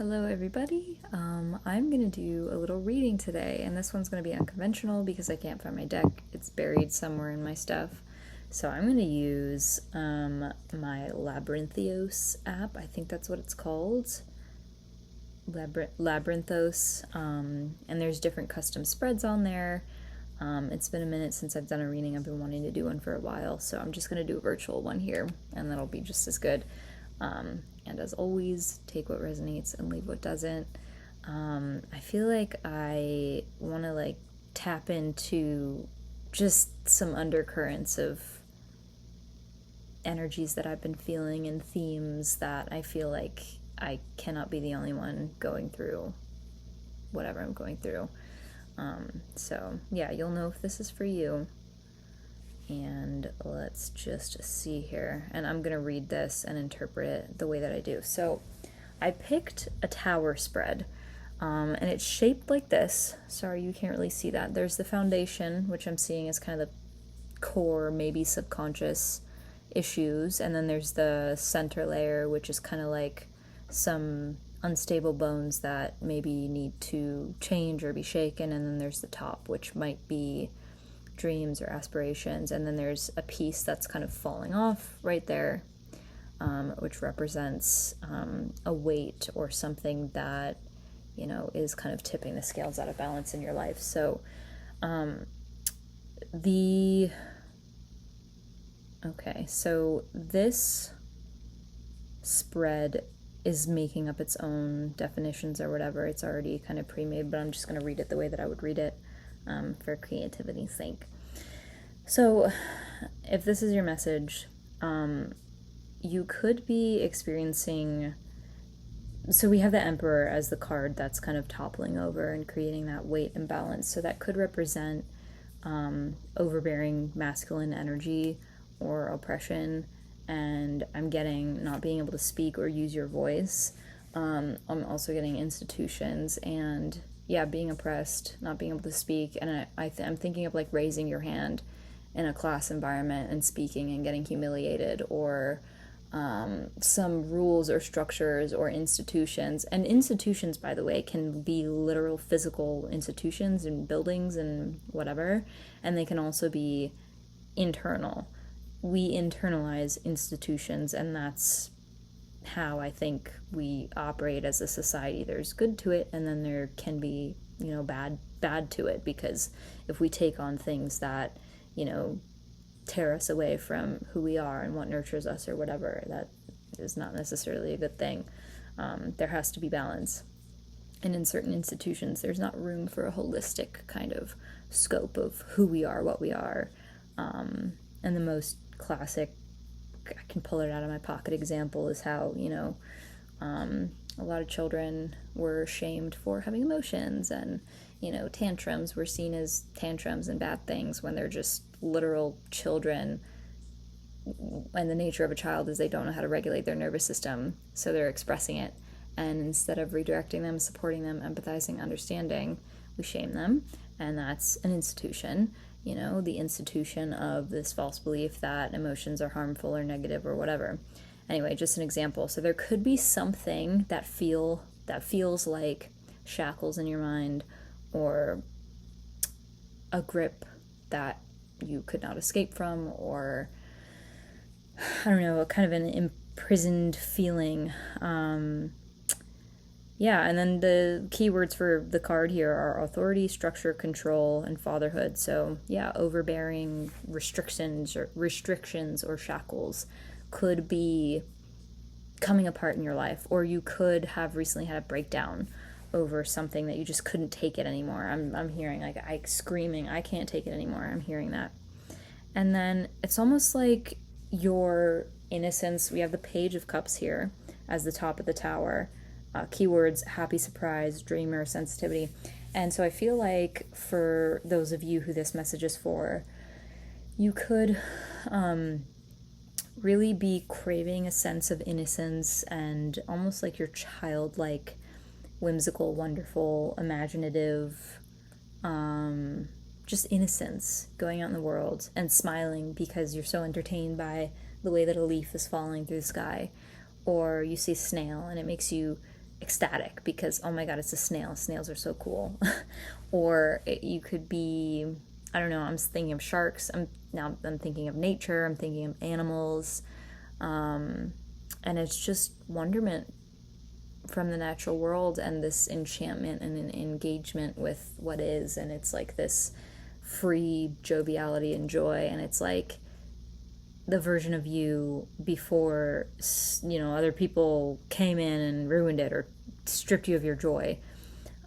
Hello everybody, I'm going to do a little reading today, and this one's going to be unconventional because I can't find my deck. It's buried somewhere in my stuff. So I'm going to use my Labyrinthios app, I think that's what it's called. Labyrinthos, and there's different custom spreads on there. It's been a minute since I've done a reading. I've been wanting to do one for a while, so I'm just going to do a virtual one here, and that'll be just as good. And as always, take what resonates and leave what doesn't. I feel like I want to tap into just some undercurrents of energies that I've been feeling and themes that I feel like I cannot be the only one going through whatever I'm going through. So yeah, you'll know if this is for you. And let's just see here. And I'm going to read this and interpret it the way that I do. So I picked a tower spread, and it's shaped like this. Sorry, you can't really see that. There's the foundation, which I'm seeing as kind of the core, maybe subconscious issues. And then there's the center layer, which is kind of like some unstable bones that maybe need to change or be shaken. And then there's the top, which might be dreams or aspirations, and then there's a piece that's kind of falling off right there, which represents a weight or something that is kind of tipping the scales out of balance in your life. So so this spread is making up its own definitions or whatever. It's already kind of pre-made, but I'm just going to read it the way that I would read it for creativity's sake. So if this is your message, you could be experiencing, so we have the Emperor as the card that's kind of toppling over and creating that weight imbalance. So that could represent overbearing masculine energy or oppression, and I'm getting not being able to speak or use your voice. I'm also getting institutions and being oppressed, not being able to speak, and I'm thinking of raising your hand in a class environment and speaking and getting humiliated, or some rules or structures or institutions. And institutions, by the way, can be literal physical institutions and buildings and whatever, and they can also be internal. We internalize institutions, and that's how I think we operate as a society. There's good to it, and then there can be, bad to it, because if we take on things that, tear us away from who we are and what nurtures us or whatever, that is not necessarily a good thing. There has to be balance. And in certain institutions, there's not room for a holistic kind of scope of who we are, what we are. And the most classic, I can pull it out of my pocket example, is how, a lot of children were shamed for having emotions, and, tantrums were seen as tantrums and bad things when they're just literal children. And the nature of a child is they don't know how to regulate their nervous system, so they're expressing it. And instead of redirecting them, supporting them, empathizing, understanding, we shame them. And that's an institution. The institution of this false belief that emotions are harmful or negative or whatever. Anyway, just an example. So there could be something that feels like shackles in your mind, or a grip that you could not escape from, or I don't know, kind of an imprisoned feeling. And then the keywords for the card here are authority, structure, control, and fatherhood. So overbearing restrictions or shackles could be coming apart in your life, or you could have recently had a breakdown over something that you just couldn't take it anymore. I'm hearing screaming, I can't take it anymore. I'm hearing that. And then it's almost like your innocence. We have the Page of Cups here as the top of the tower. Keywords: happy, surprise, dreamer, sensitivity. And so I feel like for those of you who this message is for, you could really be craving a sense of innocence and almost like your childlike, whimsical, wonderful, imaginative, just innocence, going out in the world and smiling because you're so entertained by the way that a leaf is falling through the sky. Or you see a snail and it makes you ecstatic because, oh my God, it's a snail. Snails are so cool. Or you could be, I don't know, I'm thinking of sharks. I'm thinking of nature. I'm thinking of animals. And it's just wonderment from the natural world and this enchantment and an engagement with what is. And it's like this free joviality and joy. And it's like the version of you before, other people came in and ruined it or stripped you of your joy.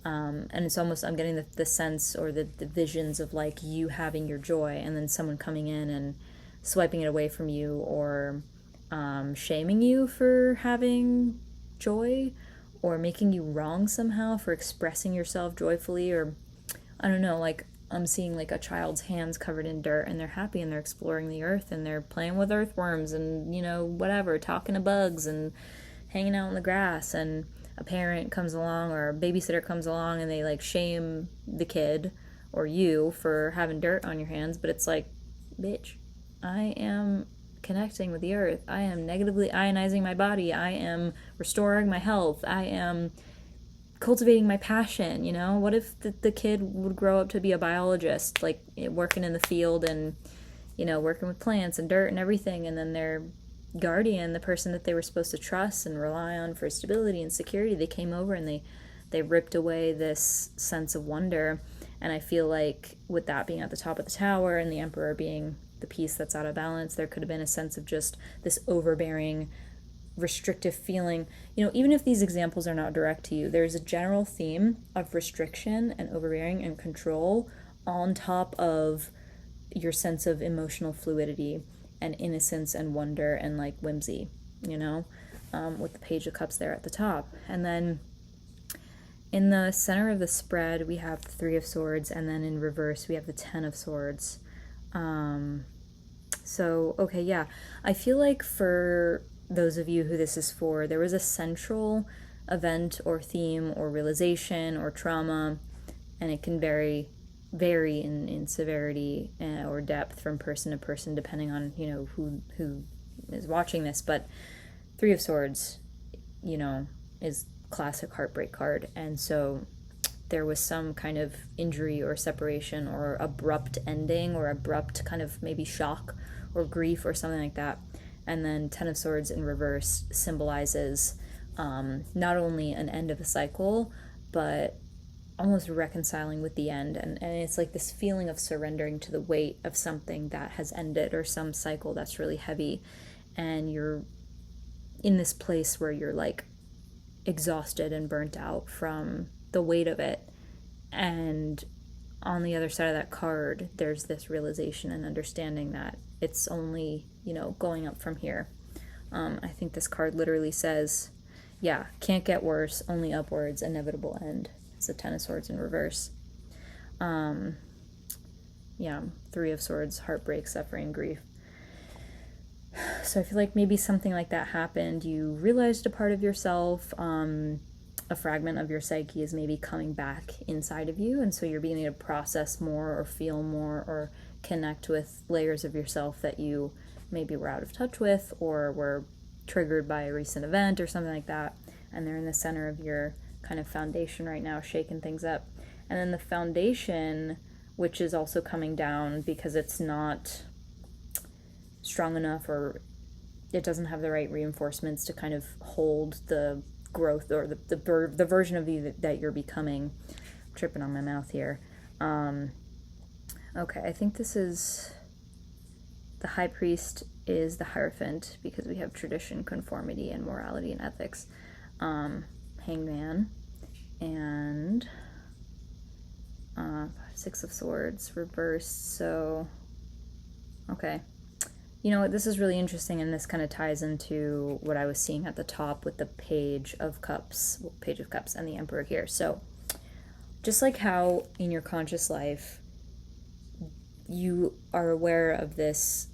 And it's almost, I'm getting the sense or the visions of like you having your joy and then someone coming in and swiping it away from you, or shaming you for having joy, or making you wrong somehow for expressing yourself joyfully, or I don't know, like I'm seeing like a child's hands covered in dirt and they're happy and they're exploring the earth and they're playing with earthworms and, whatever, talking to bugs and hanging out in the grass, and a parent comes along or a babysitter comes along and they like shame the kid or you for having dirt on your hands, but it's like, bitch, I am connecting with the earth. I am negatively ionizing my body. I am restoring my health. I am cultivating my passion. What if the kid would grow up to be a biologist, like working in the field and working with plants and dirt and everything, and then their guardian, the person that they were supposed to trust and rely on for stability and security, they came over and they ripped away this sense of wonder. And I feel like with that being at the top of the tower and the emperor being the piece that's out of balance, there could have been a sense of just this overbearing, restrictive feeling. Even if these examples are not direct to you, there's a general theme of restriction and overbearing and control on top of your sense of emotional fluidity and innocence and wonder and like whimsy, with the Page of Cups there at the top. And then in the center of the spread, we have the Three of Swords, and then in reverse, we have the Ten of Swords. Okay, yeah. I feel like for those of you who this is for, there was a central event or theme or realization or trauma, and it can vary in severity or depth from person to person depending on who is watching this. But Three of Swords is classic heartbreak card, and so there was some kind of injury or separation or abrupt ending or abrupt kind of maybe shock or grief or something like that. And then Ten of Swords in reverse symbolizes not only an end of a cycle, but almost reconciling with the end. And it's like this feeling of surrendering to the weight of something that has ended or some cycle that's really heavy. And you're in this place where you're like exhausted and burnt out from the weight of it. And on the other side of that card, there's this realization and understanding that it's only, going up from here. I think this card literally says, yeah, can't get worse, only upwards, inevitable end. It's the Ten of Swords in reverse. Three of Swords, heartbreak, suffering, grief. So I feel like maybe something like that happened. You realized a part of yourself, a fragment of your psyche is maybe coming back inside of you, and so you're beginning to process more or feel more or connect with layers of yourself that you maybe were out of touch with or were triggered by a recent event or something like that, and they're in the center of your kind of foundation right now, shaking things up. And then the foundation, which is also coming down because it's not strong enough or it doesn't have the right reinforcements to kind of hold the growth or the version of you that you're becoming. I'm tripping on my mouth here. Okay, I think this is the High Priest is the Hierophant because we have tradition, conformity, and morality and ethics. Hangman and Six of Swords reversed. So okay, you know what, this is really interesting, and this kind of ties into what I was seeing at the top with the Page of Cups and the Emperor here. So just like how in your conscious life you are aware of this,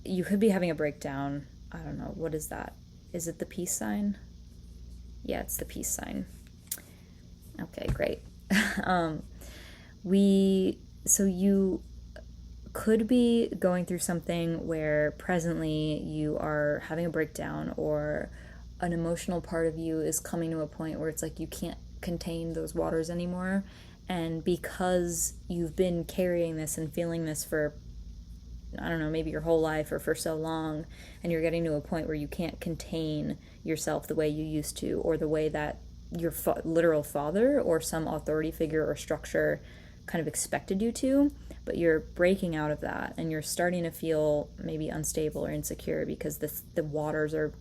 you could be having a breakdown. I don't know, what is that? Is it the peace sign? Yeah, it's the peace sign. Okay, great. So you could be going through something where presently you are having a breakdown or an emotional part of you is coming to a point where it's like you can't contain those waters anymore. And because you've been carrying this and feeling this for, I don't know, maybe your whole life or for so long, and you're getting to a point where you can't contain yourself the way you used to, or the way that your literal father or some authority figure or structure kind of expected you to, but you're breaking out of that and you're starting to feel maybe unstable or insecure because the waters are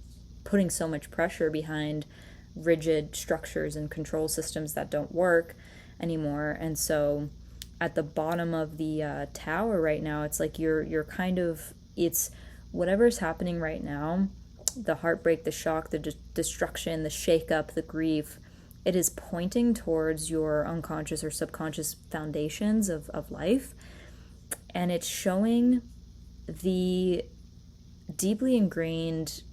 putting so much pressure behind rigid structures and control systems that don't work anymore. And so at the bottom of the tower right now, it's like you're kind of, it's whatever's happening right now, the heartbreak, the shock, the destruction, the shakeup, the grief, it is pointing towards your unconscious or subconscious foundations of life. And it's showing the deeply ingrained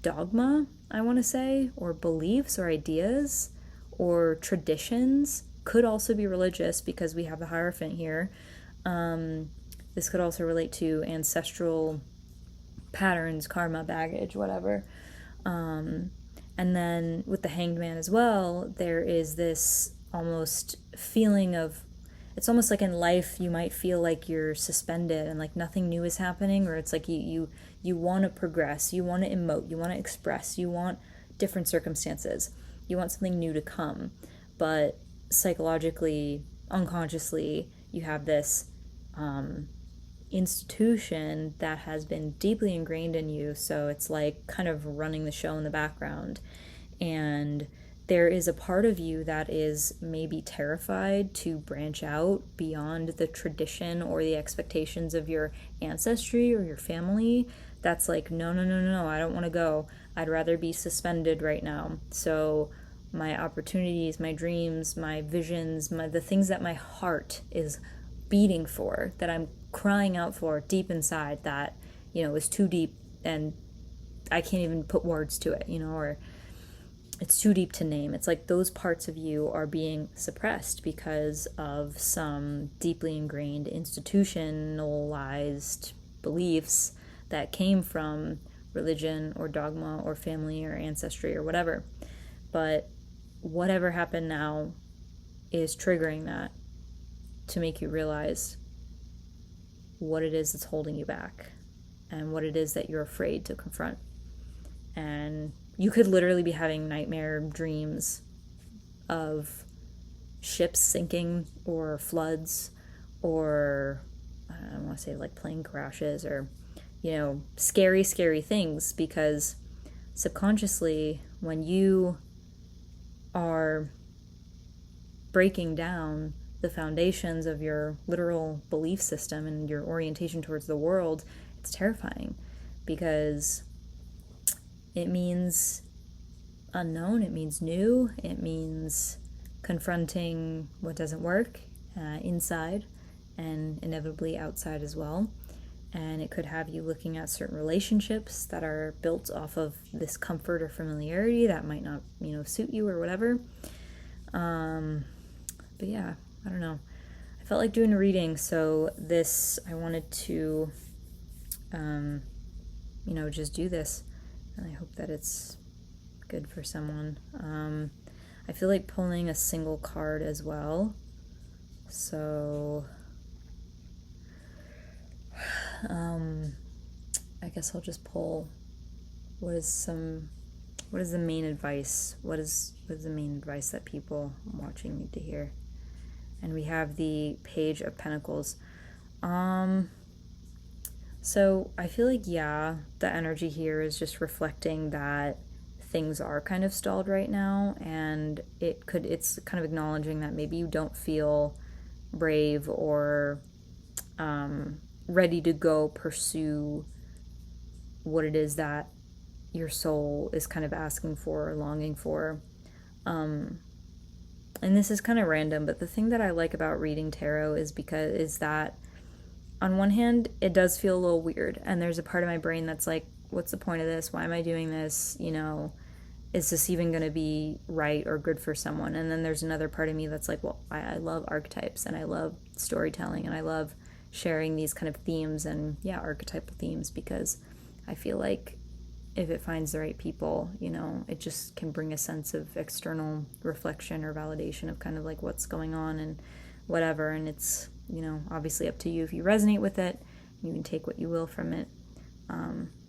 dogma, I want to say, or beliefs or ideas or traditions. Could also be religious because we have the Hierophant here. This could also relate to ancestral patterns, karma, baggage, whatever. And then with the Hanged Man as well, there is this almost feeling of, it's almost like in life you might feel like you're suspended and like nothing new is happening, or it's like you want to progress, you want to emote, you want to express, you want different circumstances, you want something new to come, but psychologically, unconsciously, you have this institution that has been deeply ingrained in you, so it's like kind of running the show in the background. And there is a part of you that is maybe terrified to branch out beyond the tradition or the expectations of your ancestry or your family. That's like, no, I don't want to go. I'd rather be suspended right now. So my opportunities, my dreams, my visions, the things that my heart is beating for, that I'm crying out for deep inside, that, is too deep and I can't even put words to it, or it's too deep to name. It's like those parts of you are being suppressed because of some deeply ingrained institutionalized beliefs that came from religion or dogma or family or ancestry or whatever. But whatever happened now is triggering that to make you realize what it is that's holding you back and what it is that you're afraid to confront. And you could literally be having nightmare dreams of ships sinking or floods or, I don't want to say like plane crashes or, scary, scary things, because subconsciously when you are breaking down the foundations of your literal belief system and your orientation towards the world, it's terrifying because it means unknown, it means new, it means confronting what doesn't work inside and inevitably outside as well. And it could have you looking at certain relationships that are built off of this comfort or familiarity that might not, suit you or whatever. But yeah, I don't know. I felt like doing a reading, so I wanted to, just do this. And I hope that it's good for someone. I feel like pulling a single card as well. So, I guess I'll just pull what is the main advice? What is the main advice that people watching need to hear? And we have the Page of Pentacles. So I feel like, the energy here is just reflecting that things are kind of stalled right now, and it's kind of acknowledging that maybe you don't feel brave or ready to go pursue what it is that your soul is kind of asking for or longing for. And this is kind of random, but the thing that I like about reading tarot is that on one hand, it does feel a little weird, and there's a part of my brain that's like, what's the point of this? Why am I doing this? Is this even going to be right or good for someone? And then there's another part of me that's like, well, I love archetypes, and I love storytelling, and I love sharing these kind of themes and, archetypal themes, because I feel like if it finds the right people, you know, it just can bring a sense of external reflection or validation of kind of like what's going on and whatever. And it's, you know, obviously up to you if you resonate with it. You can take what you will from it.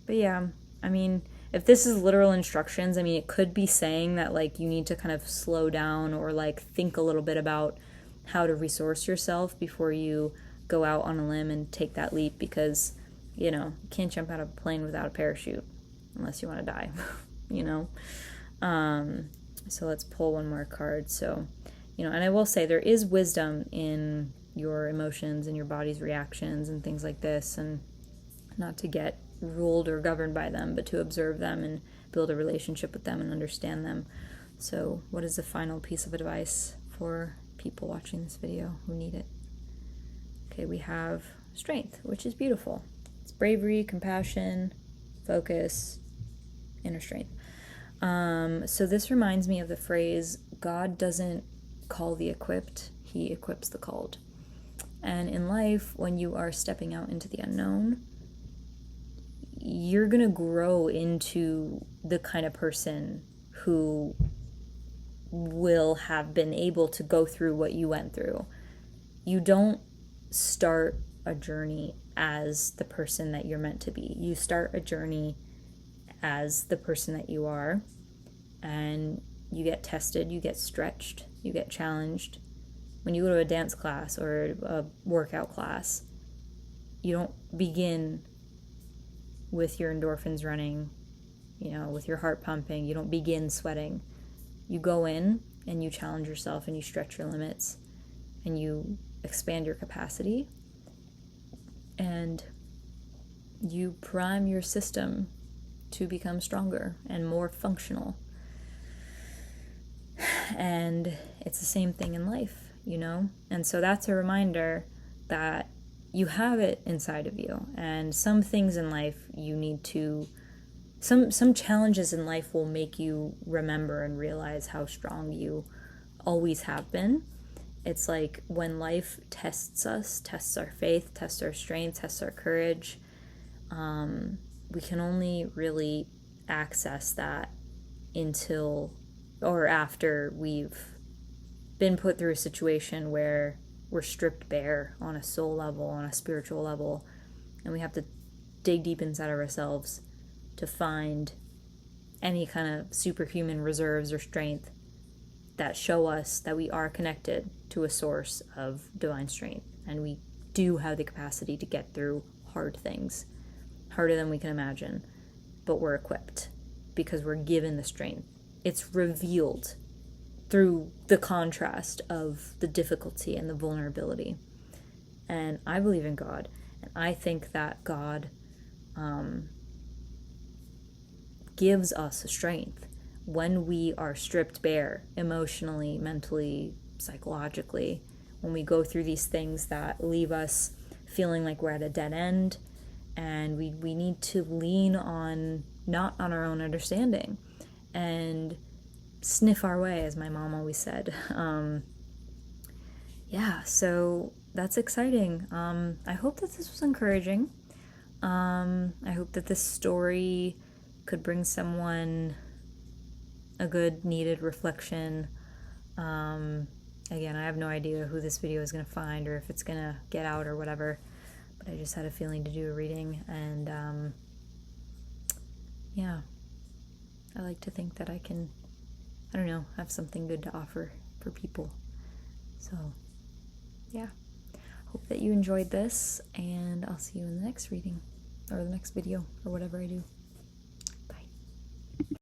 But yeah, I mean, if this is literal instructions, I mean, it could be saying that like you need to kind of slow down or like think a little bit about how to resource yourself before you go out on a limb and take that leap, because, you know, you can't jump out of a plane without a parachute unless you want to die, you know? So let's pull one more card. So, you know, and I will say there is wisdom in your emotions and your body's reactions and things like this, and not to get ruled or governed by them, but to observe them and build a relationship with them and understand them. So what is the final piece of advice for people watching this video who need it? Okay, we have strength, which is beautiful. It's bravery, compassion, focus, inner strength. So this reminds me of the phrase, God doesn't call the equipped, he equips the called. And in life, when you are stepping out into the unknown, you're going to grow into the kind of person who will have been able to go through what you went through. You don't start a journey as the person that you're meant to be. You start a journey as the person that you are, and you get tested, you get stretched, you get challenged. When you go to a dance class or a workout class, you don't begin with your endorphins running, you know, with your heart pumping. You don't begin sweating. You go in and you challenge yourself and you stretch your limits and you expand your capacity and you prime your system to become stronger and more functional. And it's the same thing in life, you know? And so that's a reminder that you have it inside of you. And some things in life you need to, some challenges in life will make you remember and realize how strong you always have been. It's like when life tests us, tests our faith, tests our strength, tests our courage, we can only really access that until or after we've been put through a situation where we're stripped bare on a soul level, on a spiritual level, and we have to dig deep inside of ourselves to find any kind of superhuman reserves or strength that show us that we are connected to a source of divine strength, and we do have the capacity to get through hard things, harder than we can imagine, but we're equipped because we're given the strength. It's revealed through the contrast of the difficulty and the vulnerability. And I believe in God, and I think that God gives us strength when we are stripped bare emotionally, mentally, psychologically, when we go through these things that leave us feeling like we're at a dead end, and we need to lean on, not on our own understanding, and sniff our way, as my mom always said. Yeah, so that's exciting. I hope that this was encouraging. I hope that this story could bring someone a good, needed reflection. Again, I have no idea who this video is going to find or if it's going to get out or whatever, but I just had a feeling to do a reading, and yeah, I like to think that I can, I don't know, have something good to offer for people. So, yeah, hope that you enjoyed this, and I'll see you in the next reading, or the next video, or whatever I do.